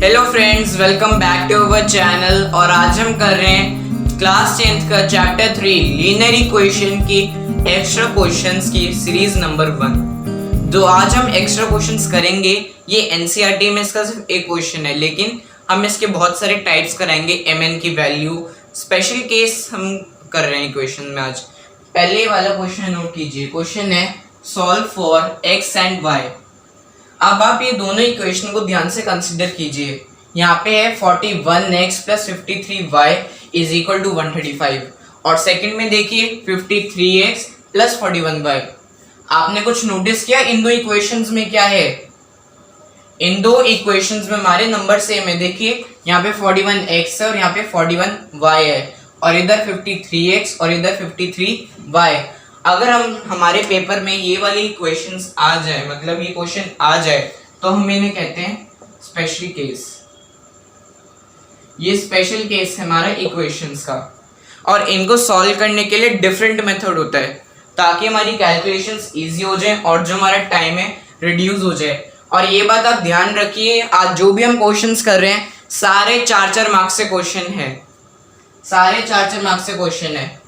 Hello friends, welcome back to our channel. और आज हम कर रहे हैं क्लास 10th का चैप्टर 3 लीनियर इक्वेशन की एक्स्ट्रा क्वेश्चंस की सीरीज नंबर 1। जो आज हम एक्स्ट्रा क्वेश्चंस करेंगे ये एनसीईआरटी में इसका सिर्फ एक क्वेश्चन है, लेकिन हम इसके बहुत सारे टाइप्स कराएंगे। mn की वैल्यू, स्पेशल केस हम कर रहे हैं इक्वेशन में। आज पहले वाला क्वेश्चन नोट कीजिए। क्वेश्चन है solve for x and y। अब आप ये दोनों इक्वेशन को ध्यान से कंसिडर कीजिए। यहाँ पे है 41x plus 53y is equal to 135 और सेकंड में देखिए 53x प्लस 41y। आपने कुछ नोटिस किया इन दो इक्वेशंस में क्या है? इन दो इक्वेशंस में हमारे नंबर सेम है। देखिए यहाँ पे 41x है और यहाँ पे 41y है, और इधर 53x और इधर 53y। अगर हम हमारे पेपर में ये वाली इक्वेशंस आ जाए, मतलब ये क्वेश्चन आ जाए, तो हम इन्हें कहते हैं स्पेशल केस। ये स्पेशल केस है हमारा इक्वेशंस का, और इनको सॉल्व करने के लिए डिफरेंट मेथड होता है ताकि हमारी कैलकुलेशंस इजी हो जाए और जो हमारा टाइम है रिड्यूस हो जाए। और ये बात आप ध्यान रखिए, आज जो भी हम क्वेश्चंस कर रहे हैं सारे 4-4 मार्क्स से क्वेश्चन है, सारे 4-4 मार्क्स से क्वेश्चन है।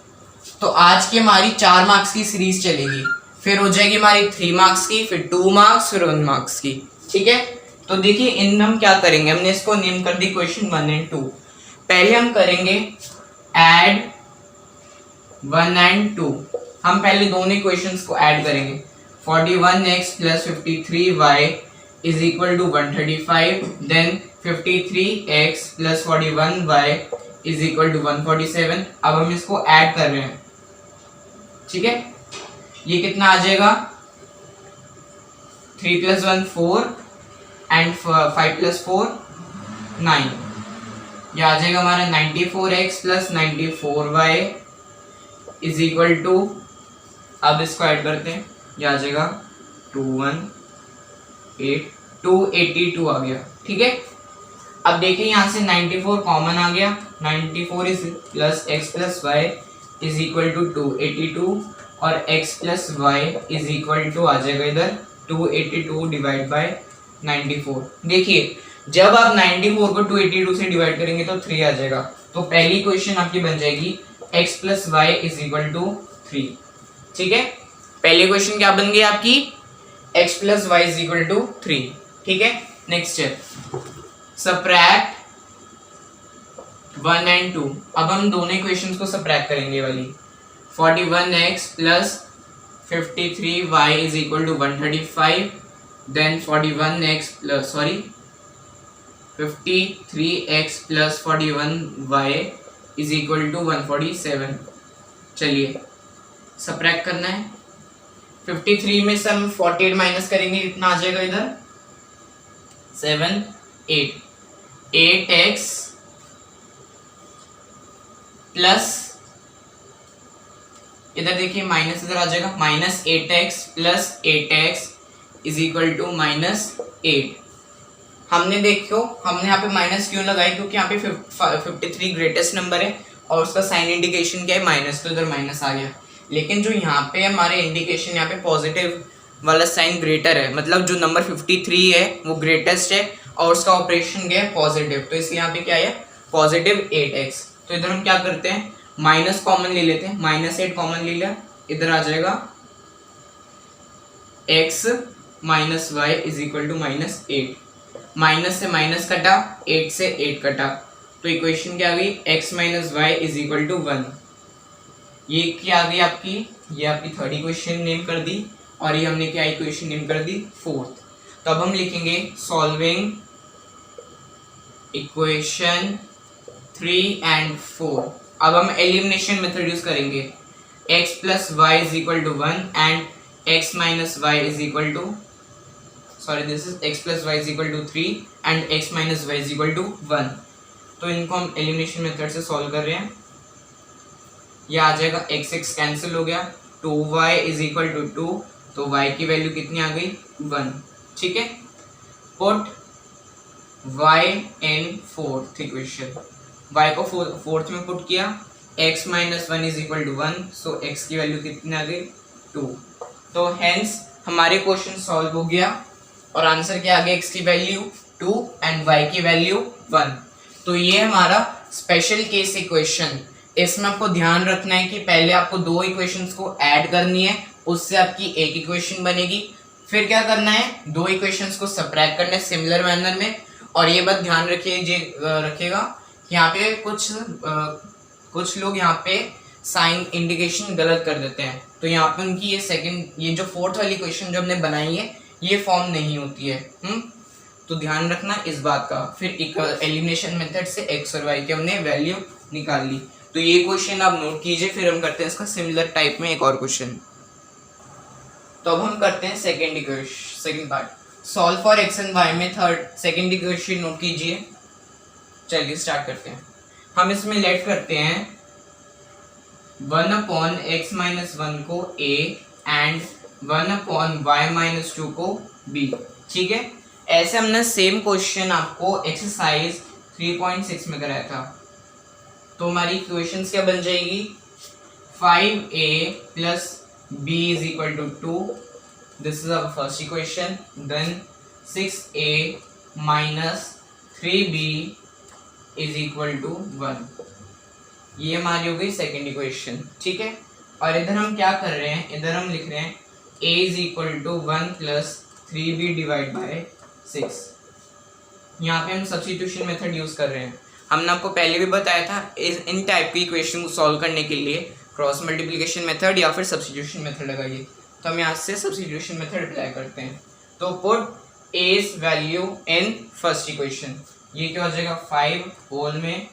तो आज की हमारी 4 मार्क्स की सीरीज चलेगी, फिर हो जाएगी हमारी 3 मार्क्स की, फिर 2 मार्क्स, फिर 1 मार्क्स की। ठीक है, तो देखिए इन हम क्या करेंगे, हमने इसको नेम कर दी क्वेश्चन 1 एंड 2। पहले हम करेंगे ऐड 1 एंड 2। हम पहले दोनों इक्वेशंस को ऐड करेंगे। 41x plus 53y is equal to 135, then 53x plus 41y is equal to 147। अब हम इसको ऐड कर रहे हैं। ठीक है, ये कितना आ जाएगा? 3 प्लस 1 4 एंड 5 प्लस 4 9। ये आ जाएगा हमारा 94x plus 94y is equal to, अब इसको ऐड करते हैं, ये आ जाएगा 282 आ गया। ठीक है, अब देखिए यहाँ से 94 कॉमन आ गया, 94 is plus x plus y is equal to 282, और x plus y is equal to आ जाएगा इधर 282 डिवाइड बाय 94। देखिए जब आप 94 को 282 से डिवाइड करेंगे तो 3 आ जाएगा। तो पहली क्वेश्चन आपकी बन जाएगी x plus y is equal to 3। ठीक है, पहली क्वेश्चन क्या बन गई आपकी? x plus y is equal to 3। ठीक है, नेक्स्ट है सबट्रैक्ट 1 एंड 2। अब हम दोनों इक्वेशंस को सबट्रैक्ट करेंगे वाली। 41x plus 53y is equal to 135, then 53x plus 41y is equal to 147। चलिए सबट्रैक्ट करना है। 53 में से हम 48 माइनस करेंगे, कितना आ जाएगा इधर? 7 8x प्लस, इधर देखिए माइनस इधर आ जाएगा, minus 8x plus 8x is equal to minus 8। हमने देखो हमने यहाँ पे माइनस क्यों लगाई? क्योंकि यहाँ पे 53 ग्रेटेस्ट नंबर है और उसका साइन इंडिकेशन क्या है? माइनस, तो इधर माइनस आ गया। लेकिन जो यहाँ पे हमारे इंडिकेशन यहाँ पे पॉजिटिव वाला साइन ग्रेटर है, मतलब जो नंबर 53 है वो ग्रेटेस्ट है और उसका ऑपरेशन क्या है? पॉजिटिव, तो इसलिए यहाँ पे क्या है? Positive 8x। तो इधर हम क्या करते हैं, माइनस कॉमन ले लेते हैं, माइनस 8 कॉमन ले लिया, इधर आ जाएगा x minus y is equal to minus 8। Minus से माइनस कटा, 8 से 8 कटा, तो इक्वेशन क्या आ गई? x minus y is equal to 1। ये क्या आ गई आपकी? ये आपकी थर्ड इक्वेशन नेम कर दी, और ये हमने क्या इक्वेशन नेम कर दी? फोर्थ। तो अब हम लिखेंगे सॉल्विंग इक्वेशन 3 एंड 4। अब हम एलिमिनेशन मेथड यूज करेंगे। x plus y is equal to 1 and x minus y is equal to, sorry this is x plus y is equal to 3 and x minus y is equal to 1। तो इनको हम elimination method से solve कर रहे हैं। ये आ जाएगा x cancel हो गया, 2y इज इक्वल टू 2, तो y की वैल्यू कितनी आ गई? 1। ठीक है, put y in fourth equation. y को फोर्थ में पुट किया, x minus 1 is equal to 1, so x की वैल्यू कितनी आ गई? 2। तो हेंस हमारे क्वेश्चन सॉल्व हो गया और आंसर क्या आ गया? x की वैल्यू 2 एंड y की वैल्यू 1। तो ये हमारा स्पेशल केस इक्वेशन। इसमें आपको ध्यान रखना है कि पहले आपको दो इक्वेशंस को ऐड करनी है, उससे आपकी एक इक्वेशन बनेगी। फिर क्या करना है, दो इक्वेशंस को सबट्रैक्ट करना है सिमिलर मैनर में। और ये बात ध्यान रखिएगा यहाँ पे कुछ लोग यहाँ पे साइन इंडिकेशन गलत कर देते हैं, तो यहाँ पे उनकी ये जो फोर्थ वाली इक्वेशन जो हमने बनाई है ये फॉर्म नहीं होती है। तो ध्यान रखना इस बात का। फिर एलिमिनेशन मेथड से x और y की हमने वैल्यू निकाल ली। तो ये क्वेश्चन आप नोट कीजिए, फिर हम करते हैं इसका सिमिलर टाइप में एक और क्वेश्चन। तो अब हम करते हैं second part, solve for x and y में सेकंड इक्वेशन नोट कीजिए। चलिए स्टार्ट करते हैं। हम इसमें लेट करते हैं 1/x-1 को a एंड 1/y-2 को b। ठीक है, ऐसे हमने सेम क्वेश्चन आपको एक्सरसाइज 3.6 में कराया था। तो हमारी इक्वेशंस क्या बन जाएगी, 5a plus b is equal to 2, this is our first equation, then 6a minus 3b is equal to 1, ये हमारी हो गई सेकेंड इक्वेशन। ठीक है, और इधर हम क्या कर रहे हैं, इधर हम लिख रहे हैं a is equal to 1 plus 3b divide by 6। यहाँ पे हम सब्स्टिट्यूशन मेथड यूज कर रहे हैं। हमने आपको पहले भी बताया था इन टाइप की इक्वेशन को सॉल्व करने के लिए क्रॉस मल्टीप्लिकेशन मेथड या फिर सब्स्टिट्यूशन मेथड लगाइए। तो हम यहाँ से सब्स्टिट्यूशन मेथड अप्लाई करते हैं। तो put as value in first equation, ये क्या हो जाएगा 5 होल में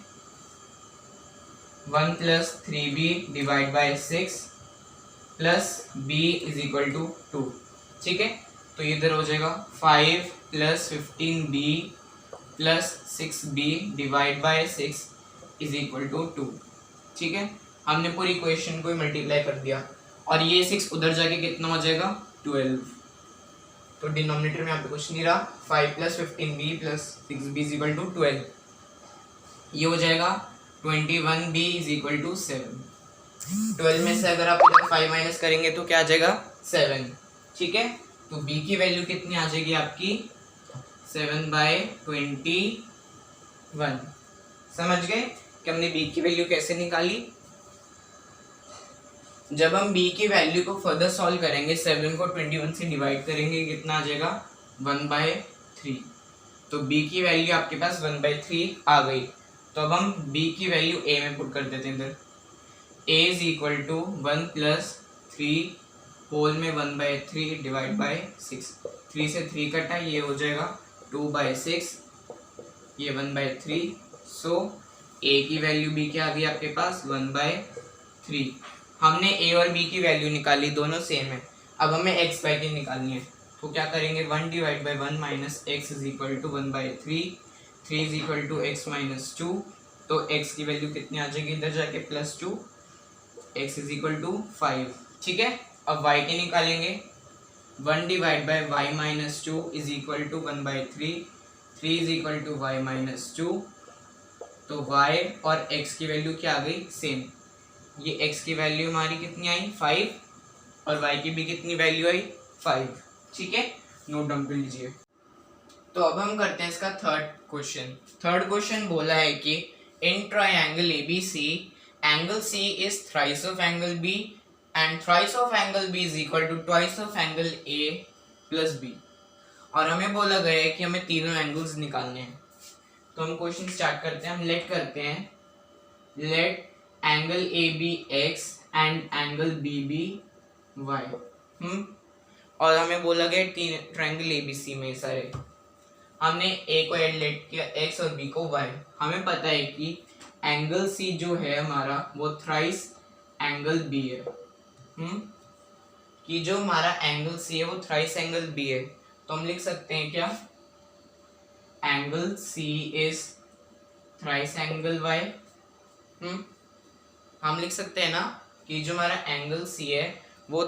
1 plus 3b divide by 6 plus b is equal to 2। ठीक है, तो इधर हो जाएगा 5 plus 15b plus 6b divide by 6 is equal to 2। ठीक है, हमने पूरी इक्वेशन को मल्टीप्लाई कर दिया और ये 6 उधर जाके कितना हो जाएगा 12। तो डिनोमिनेटर में यहाँ पे कुछ नहीं रहा, 5 plus 15b plus 6b is equal to 12, ये हो जाएगा 21b इज इक्वल टू 7। 12 में से अगर आप इधर 5 माइनस करेंगे तो क्या आ जाएगा 7। ठीक है, तो b की वैल्यू कितनी आ जाएगी आपकी 7/21। समझ गए कि हमने b की वैल्यू कैसे निकाली। जब हम b की वैल्यू को फर्दर सॉल्व करेंगे, 7 को 21 से डिवाइड करेंगे, कितना आ जाएगा 1/3। तो b की वैल्यू आपके पास 1/3 आ गई। तो अब हम b की वैल्यू a में पुट कर देते हैं। इधर a is equal to 1 plus 3 whole में 1/3 डिवाइड बाय 6। 3 से 3 कटा, ये हो जाएगा 2/6, ये 1/3। सो a की वैल्यू b क्या आ गई आपके पास 1/3। हमने a और b की वैल्यू निकाली, दोनों सेम है। अब हमें x y की निकालनी है, तो क्या करेंगे 1 divide by 1 minus x is equal to 1/3, 3 is equal to x minus 2। तो x की वैल्यू कितनी आ जाएगी इधर जाके +2, x इज इक्वल टू 5। ठीक है, अब y की निकालेंगे, 1 divide by y minus 2 is equal to 1/3, 3 is equal to y minus 2। तो y और x की वैल्यू क्या आ गई सेम। ये x की वैल्यू हमारी कितनी आई 5 और y की भी कितनी वैल्यू आई 5। ठीक है, नोट डाउन कर लीजिए। तो अब हम करते हैं इसका थर्ड क्वेश्चन बोला है कि in triangle ABC angle C is thrice of angle B and thrice of angle B is equal to twice of angle A plus B। और हमें बोला गया है कि हमें तीनों एंगल्स निकालने हैं। तो हम क्वेश्चन स्टार्ट करते हैं। हम लेट करते हैं, let angle AB X and angle BB Y। और हमें बोला गया तीन ट्रायंगल ABC में सारे, हमने A को ऐड लेट किया X और B को Y। हमें पता है कि एंगल C जो है हमारा वो थ्राइस एंगल B है। कि जो हमारा एंगल C है वो थ्राइस एंगल B है। तो हम लिख सकते हैं क्या, angle C is thrice angle Y। हम लिख सकते हैं ना कि जो हमारा एंगल C है वो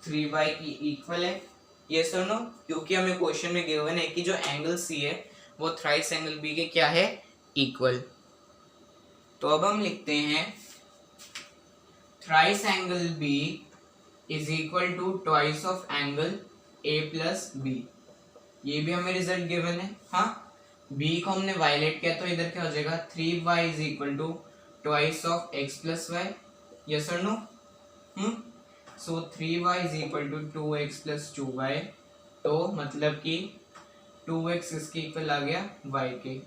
3y की इक्वल है। ये सुनो, क्योंकि हमें क्वेश्चन में गिवन है कि जो एंगल C है वो थ्राइस एंगल B के क्या है इक्वल। तो अब हम लिखते हैं thrice angle B is equal to twice of angle A plus B। ये भी हमें रिजल्ट गिवन है। हाँ, बी को हमने वायलेट किया तो इधर क्या हो जाएगा 3y is equal to twice of x plus y, yes और no? So 3y is equal to 2x plus 2y, तो मतलब कि 2x इसके इक्वल आ गया y के।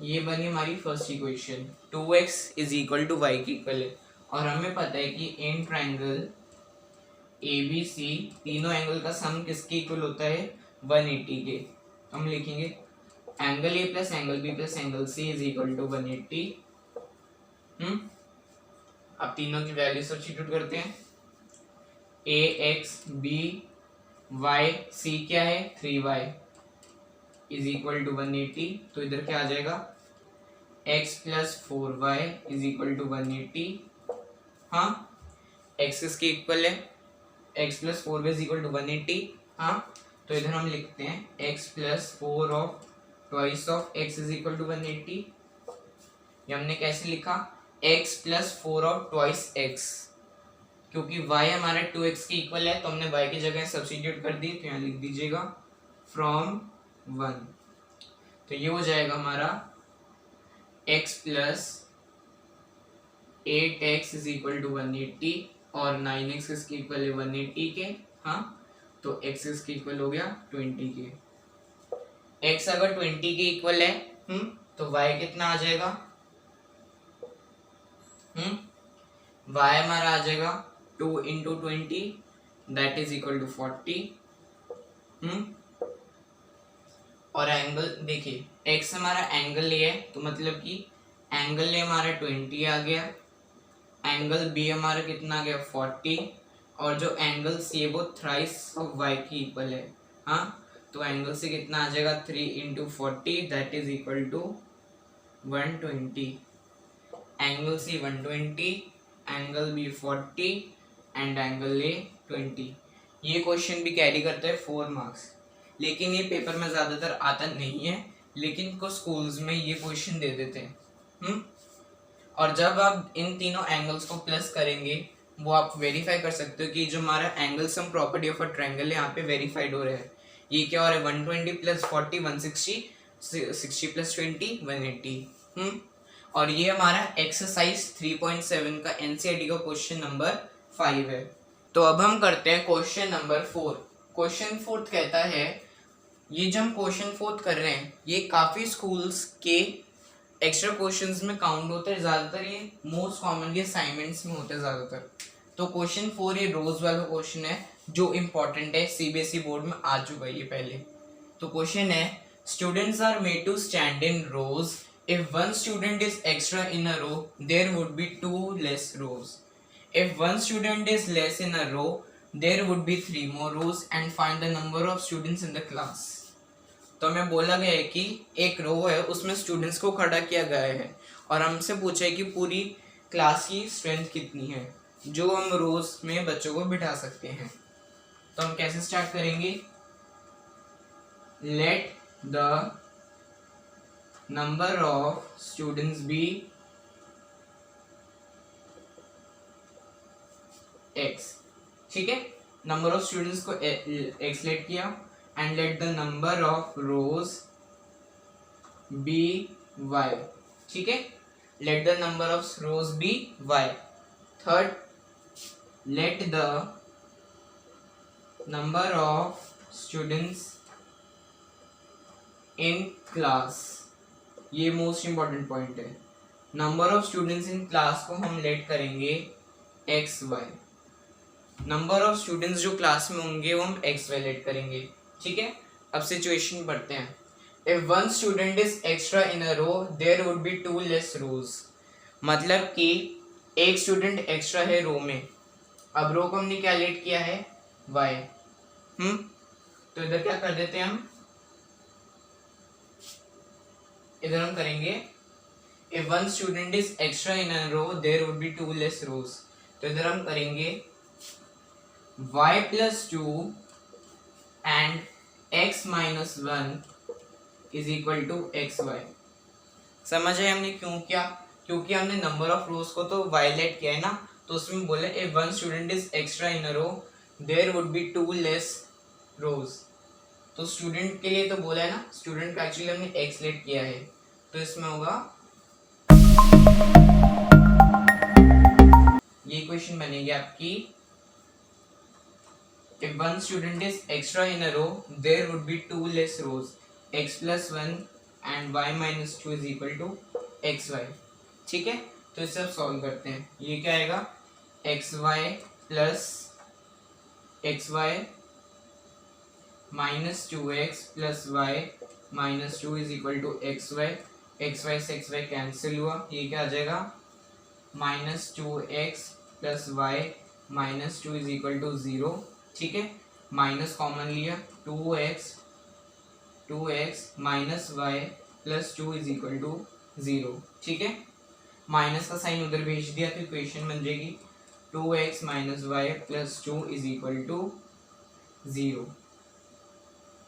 ये बनी हमारी first equation, 2x is equal to y की इक्वल है। और हमें पता है कि इन ट्राइंगल ABC तीनों एंगल का सम किसके इक्वल होता है 180 के। हम लिखेंगे angle A plus angle B plus angle C is equal to 180। अब तीनों की वैल्यू सब्स्टिट्यूट करते हैं। AX B Y C क्या है 3y इज इक्वल टू 180, तो इधर क्या आ जाएगा x plus 4y is equal to 180। हाँ, x किसके इक्वल है, x plus 4y is equal to 180। हाँ, तो इधर हम लिखते हैं x plus 4 of twice of x is equal to 180। ये हमने कैसे लिखा, x plus 4 of twice x, क्योंकि y हमारा 2x के इक्वल है तो हमने y की जगह सब्स्टिट्यूट कर दी, तो यहाँ लिख दीजिएगा फ्रॉम 1। तो ये हो जाएगा हमारा x plus 8x is equal to 180 और 9x इसके इक्वल है 180 के। हाँ, तो x इसके इक्वल हो गया 20 के। x अगर 20 के इक्वल है तो y कितना आ जाएगा, y हमारा आ जाएगा 2 into 20 that is equal to 40। और एंगल देखिए x हमारा एंगल ए है, तो मतलब कि एंगल ए हमारा 20 आ गया, एंगल बी हमारा कितना आ गया 40, और जो एंगल सी है वो थ्राइस ऑफ y की इक्वल है। हाँ, तो एंगल से कितना आ जाएगा 3 into 40 that is equal to 120। Angle C 120, angle B 40 and angle A 20। ये क्वेश्चन भी कैरी करता है 4 मार्क्स, लेकिन ये पेपर में ज़्यादातर आता नहीं है, लेकिन कुछ स्कूल्स में ये क्वेश्चन दे देते हैं। और जब आप इन तीनों एंगल्स को प्लस करेंगे वो आप वेरीफाई कर सकते हो कि जो हमारा angle sum property of a triangle है यहाँ पे वेरीफाइड हो रहा है। ये क्या हो रहा है 120 प्लस 40 160, 60 प्लस 20 180। और ये हमारा एक्सरसाइज 3.7 का एनसीईआरटी का क्वेश्चन नंबर 5 है। तो अब हम करते हैं क्वेश्चन नंबर 4। क्वेश्चन 4 कहता है, ये जो हम क्वेश्चन 4 कर रहे हैं ये काफ़ी स्कूल्स के एक्स्ट्रा क्वेश्चंस में काउंट होते हैं, ज़्यादातर ये मोस्ट कॉमनली असाइनमेंट्स में होते हैं ज़्यादातर। तो क्वेश्चन 4 ये रोज वाला क्वेश्चन है जो इम्पॉर्टेंट है, सीबीएसई बोर्ड में आ चुका है ये पहले। तो क्वेश्चन है, students are made to stand in rows, if one student is extra in a row there would be 2 less rows, if one student is less in a row there would be 3 more rows and find the number of students in the class। तो हमें बोला गया है कि एक रो है उसमें students को खड़ा किया गया है और हमसे पूछा है कि पूरी क्लास की स्ट्रेंथ कितनी है जो हम रोज में बच्चों को बिठा सकते हैं। तो हम कैसे स्टार्ट करेंगे, let the number of students be X. ठीक है, नंबर ऑफ स्टूडेंट्स को एक्स लेट किया and let the number of rows be y। ठीक है, let the number of rows be y। Third, let the number of students in class, ये most important point है, number of students in class को हम let करेंगे X Y, number of students जो class में होंगे वो हम एक्स वाई लेट करेंगे। ठीक है, अब सिचुएशन पढ़ते हैं। If one student is extra in a row there would be 2 less rows, मतलब कि एक स्टूडेंट एक्स्ट्रा है रो में। अब रो को हमने क्या लेट किया है y। तो इधर क्या कर देते हैं हम, इधर हम करेंगे if one student is extra in a row there would be 2 less rows. तो इधर हम करेंगे y plus 2 and x minus 1 is equal to x y. समझ आए हमने क्यों किया, क्योंकि हमने नंबर ऑफ रोज को तो वायलेट किया है ना, तो उसमें बोले if one student is extra in a row there would be 2 less rows. तो स्टूडेंट के लिए तो बोला है ना, स्टूडेंट का एक्चुअली हमने एक्स लेट किया है, तो इसमें होगा ये इक्वेशन बनेगी आपकी, if one student is extra in a row there would be two less rows, x plus 1 and y minus 2 is equal to xy। ठीक है, तो इसे अब सॉल्व करते हैं। ये क्या आएगा, xy plus xy minus 2x plus y minus 2 is equal to xy। xy से xy कैंसिल हुआ, ये क्या आ जाएगा, minus 2x plus y minus 2 is equal to 0। ठीक है, माइनस कॉमन लिया, 2x minus Y plus 2 is equal to 0। ठीक है, माइनस का साइन उधर भेज दिया तो इक्वेशन बन जाएगी 2x minus Y plus 2 is equal to 0।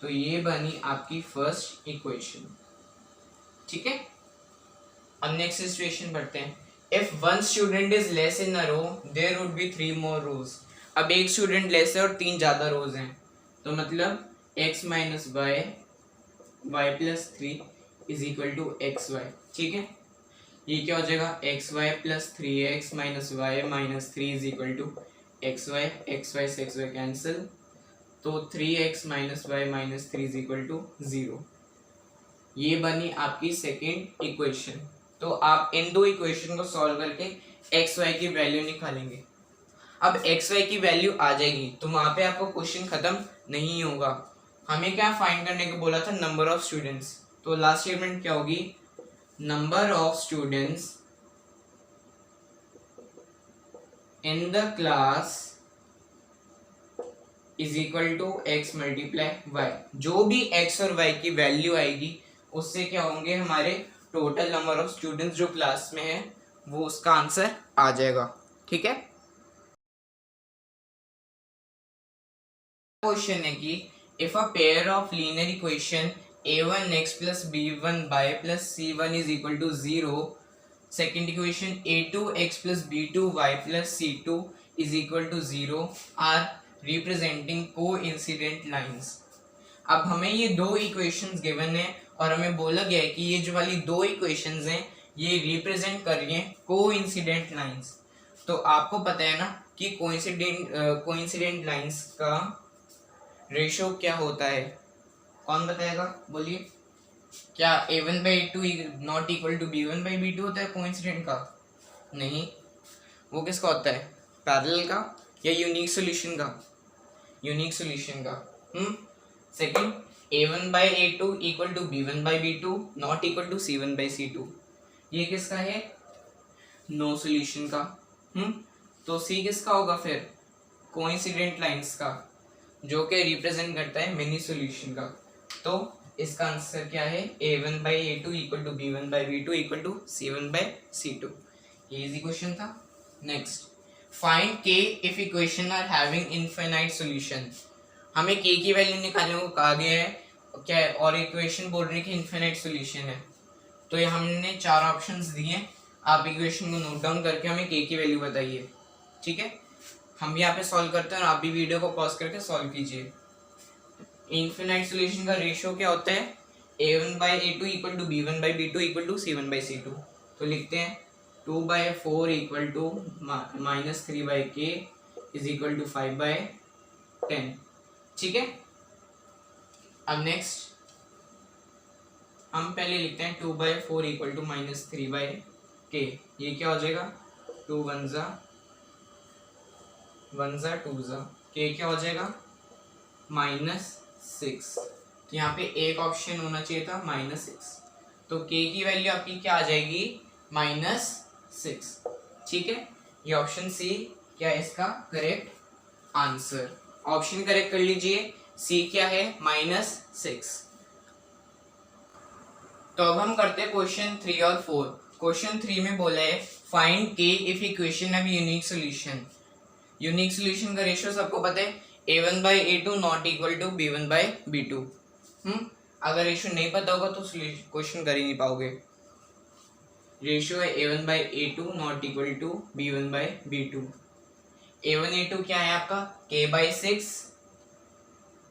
तो ये बनी आपकी फर्स्ट इक्वेशन। ठीक है, अब नेक्स्ट सिचुएशन पढ़ते हैं। If one student is less in a row there would be 3 more rows. अब एक स्टूडेंट लेस है और 3 ज़्यादा रोज हैं, तो मतलब x minus Y Y plus 3 is equal to x Y. ठीक है, ये क्या हो जाएगा, X Y plus 3x minus Y minus 3 is equal to x Y से एक्स वाई कैंसिल, तो 3x minus Y minus 3 is equal to 0। ये बनी आपकी सेकेंड इक्वेशन। तो आप इन दो इक्वेशन को सॉल्व करके एक्स वाई की वैल्यू निकालेंगे। अब एक्स वाई की वैल्यू आ जाएगी तो वहां पे आपको क्वेश्चन खत्म नहीं होगा। हमें क्या फाइंड करने को बोला था, नंबर ऑफ स्टूडेंट्स। तो लास्ट स्टेटमेंट क्या होगी, number of students in the class is equal to X multiply Y. जो भी एक्स और वाई की वैल्यू आएगी उससे क्या होंगे, हमारे टोटल नंबर ऑफ स्टूडेंट्स जो क्लास में है वो उसका आंसर आ जाएगा। ठीक है, क्वेश्चन है कि if a pair of linear equation a1x plus b1y plus c1 is equal to 0, second equation a2x plus b2y plus c2 is equal to 0 are representing coincident lines। अब हमें ये दो इक्वेशंस गिवन है और हमें बोला गया है कि ये जो वाली दो इक्वेशंस हैं ये रिप्रेजेंट कर रही हैं कोइंसिडेंट लाइंस। तो आपको पता है ना कि कोइंसिडेंट लाइंस का रेशो क्या होता है, कौन बताएगा, बोलिए। क्या a1/a2 not equal to b1/b2 होता है कोइंसिडेंट का? नहीं, वो किसका होता है, पैरेलल का या यूनिक सॉल्यूशन का? यूनिक सॉल्यूशन का। Second, a1/a2 equal to b1/b2 not equal to c1/c2, ये किसका है, नो सॉल्यूशन का। तो सी किसका होगा फिर, कोइंसिडेंट लाइंस का, जो कि रिप्रेजेंट करता है मिनी सॉल्यूशन का। तो इसका आंसर क्या है, a1/a2 equal to b1/b2 equal to c1/c2। ये इजी क्वेश्चन था। Next, find k if equation are having infinite solution. हमें k की वैल्यू निकालने को कहा गया है क्या है, और इक्वेशन बोल रही है कि इनफाइनाइट सॉल्यूशन है। तो ये हमने 4 ऑप्शंस दिए, आप इक्वेशन को नोट डाउन करके हमें k की वैल्यू बताइए। ठीक है, हम यहाँ पे सॉल्व करते हैं और आप भी वीडियो को पॉज करके सॉल्व कीजिए। इनफिनाइट सॉल्यूशन का रेशियो क्या होता है, a1/a2 equal to b1/b2 equal to c1/c2। तो लिखते हैं 2/4 equal to -3/k is equal to 5/10। ठीक है, अब नेक्स्ट हम पहले लिखते हैं 2/4 इक्वल टू -3/k। ये क्या हो जाएगा, 2 1 ज़ा 2 ज़ा, k क्या हो जाएगा -6। तो यहाँ पे एक ऑप्शन होना चाहिए था -6, तो k की वैल्यू आपकी क्या आ जाएगी, -6। ठीक है, ये ऑप्शन सी क्या है इसका करेक्ट आंसर। ऑप्शन करेक्ट कर लीजिए, सी क्या है, -6। तो अब हम करते हैं क्वेश्चन 3 और 4। क्वेश्चन 3 में बोला है find k if equation have unique solution. Unique solution का रेशियो सबको पता है, a1/a2 not equal to b1/b2। अगर रेशियो नहीं पता होगा तो क्वेश्चन कर ही नहीं पाओगे। रेशियो है a1/a2 not equal to b1/b2। a1 a2 क्या है आपका, k/6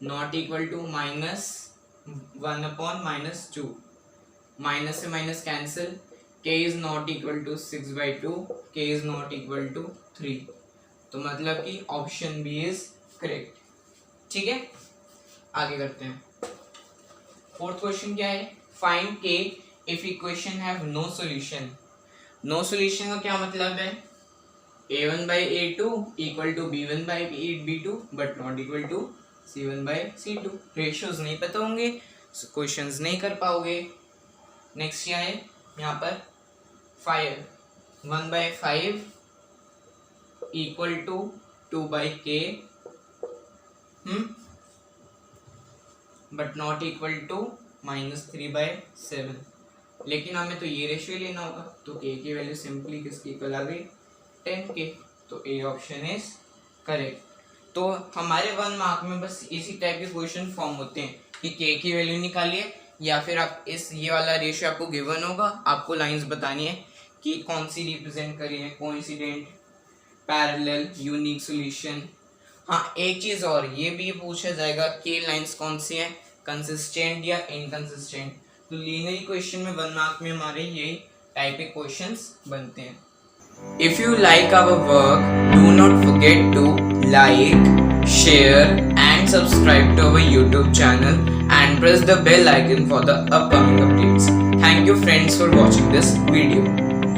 not equal to minus 1 upon minus 2, minus से minus cancel, k is not equal to 6/2, k is not equal to 3, तो मतलब कि ऑप्शन बी इज करेक्ट। ठीक है, आगे करते हैं। फोर्थ क्वेश्चन क्या है, find k if equation have no solution. No solution का क्या मतलब है, a1/a2 equal to b1/b2 but not equal to c1/c2। Ratios नहीं पता होंगे, क्वेश्चंस नहीं कर पाओगे। नेक्स्ट क्या है यहाँ पर, 1/5 equal to 2/k but not equal to -3/7। लेकिन हमें तो ये रेशियो लेना होगा, तो k की वैल्यू सिंपली किसकी इक्वल आ गई, 10k, तो ए ऑप्शन इज करेक्ट। तो हमारे 1 मार्क में बस इसी टाइप के क्वेश्चन फॉर्म होते हैं कि k की वैल्यू निकालिए, या फिर आप ये वाला रेशियो आपको गिवन होगा, आपको लाइंस बतानी है कि कौन सी रिप्रेजेंट करी है, कोइंसिडेंट, पैरेलल, यूनिक सॉल्यूशन। हाँ, एक चीज़ और ये भी पूछा जाएगा कि लाइंस कौन सी हैं, कंसिस्टेंट या इनकंसिस्टेंट। तो लीनियर इक्वेशन में 1 मार्क में हमारे यही टाइप के क्वेश्चंस बनते हैं। If you like our work, do not forget to like, share and subscribe to our YouTube channel and press the bell icon for the upcoming updates. Thank you friends for watching this video.